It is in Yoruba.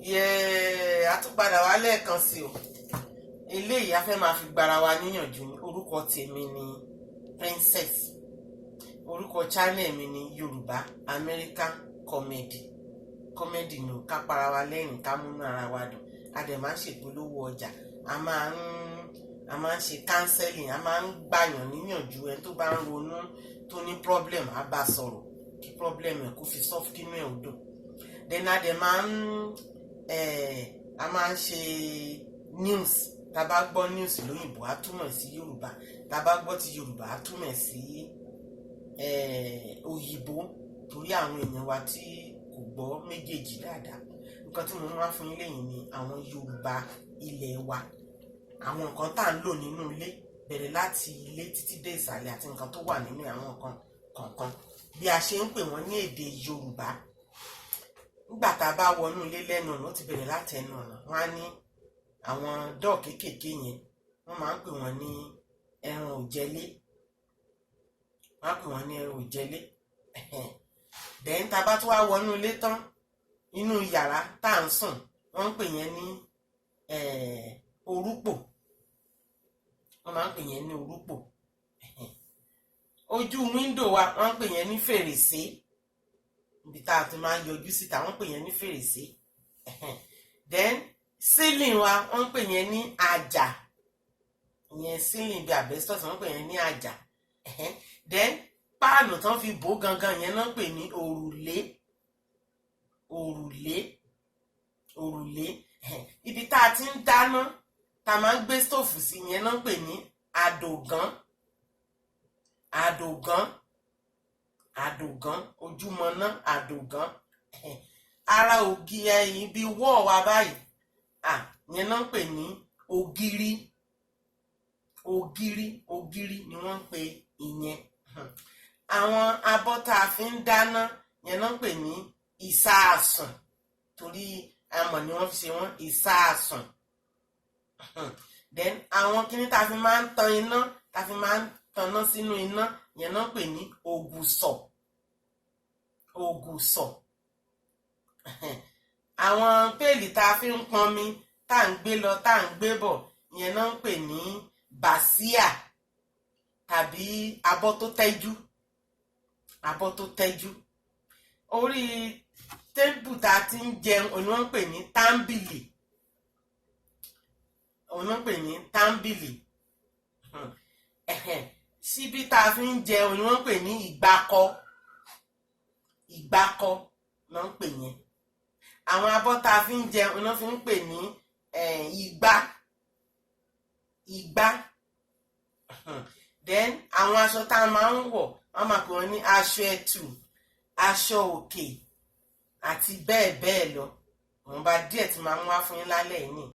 A tún padà wá lẹ́ẹ̀kan sí o. Eléyìí a fẹ́ máa fi gbára wa níyànjú ní orúkọ tèmi ni Princess. Orúkọ channel mi ni Yoruba American Comedy. Comedy ni ká para wa lẹ́rìn ká múnú ara wa dùn. A dẹ̀ máa ń ṣèpolówó ọjà. A máa ń ṣe counseling. A máa ń gbàyàn níyànjú ẹni tó bá ń ronú tó ní problem á bá sọ̀rọ̀ kí problem ẹ̀ kó fi soft kínú ẹ̀ ò dùn. Then a dẹ̀ máa ń ṣe news. Tá bá gbọ́ news lóyìnbó á túmọ̀ sí Yorùbá. Tá bá gbọ́ ti Yorùbá á túmọ̀ sí òyìnbó torí àwọn èèyàn wa tí kò gbọ́ méjèèjì dáadáa. Nǹkan tí mo máa fún yín lẹ́yìn ni àwọn Yorùbá ilẹ̀ wa. Àwọn nǹkan tá ń lò nínú ilé bẹ̀rẹ̀ láti ilé títí dé ìsàlẹ̀ àti nǹkan tó wà nínú àwọn nǹkan kọ̀ọ̀kan bí a ṣe ń pè wọ́n ní èdè Yorùbá. Nígbà tá a bá wọnú ilé lẹ́nu ọ̀nà ó ti bẹ̀rẹ̀ láti ẹnu ọ̀nà. Wọ́n á ní àwọn dọ́ọ̀ kéékèèké yẹn wọ́n máa ń pè wọ́n ní ẹran òjẹlé. Wọ́n á pè wọ́n ní ẹran òjẹlé. Then tá a bá tún wá wọnú ilé tán inú yàrá tá à ń sùn wọ́n ń pè yẹn ní orúpò. Wọ́n máa ń pè yẹn ní orúpò. Ojú wíńdò wa wọ́n ń pè yẹn ní fèrèsé. Ibi tá a ti máa ń yọjú síta wọ́n ń pè yẹn ní fèrèsé. Then ceiling wa wọ́n ń pè yẹn ní àjà. Ìyẹn ceiling bí asbestos wọ́n ń pè yẹn ní àjà. Then páànù tán fi bò gangan yẹn náà ń pè ní òrùlé. Òrùlé. Ibi tá a ti ń dáná tá a máa ń gbé stóòfù sí yẹn náà ń pè ní àdògán. Ojúmọ́ná àdògán. Ara ògì ẹ̀yìn bí wọ́ọ̀ wa báyìí yẹn náà ń pè ní ògiri. Ògiri ni wọ́n ń pè ìyẹn. Àwọn abọ́ tá a fi ń dáná yẹn náà ń pè ní ìsáàsùn torí amọ̀ ni wọ́n fi ṣe wọ́n ìsáàsùn. Then àwọn kíní tá a fi máa ń tan iná tá a fi máa ń tanná sínú iná yẹn náà ń pè ní ògùsọ̀. Àwọn péèlì tá a fi ń pọnmi tá à ń gbé lọ tá à ń gbé bọ̀ yẹn náà ń pè ní bàsíà tàbí abọ́ tó tẹ́jú. Orí tébù tá a ti ń jẹun òun wọ́n ń pè ní táńbìlì. Síbí tá a fi ń jẹun òun wọ́n ń pè ní ìgbákọ náà ń pè yẹn. Àwọn abọ́ tá a fi ń jẹun òun náà fi ń pè ní igbá. Then àwọn aṣọ tá a máa ń wọ̀ wọ́n máa pè wọ́n ní aṣọ ẹ̀tù, aṣọ òkè àti bẹ́ẹ̀ bẹ́ẹ̀ lọ. Wọ́n bá díẹ̀ tí máa ń wá fún yín lálẹ́ yìí.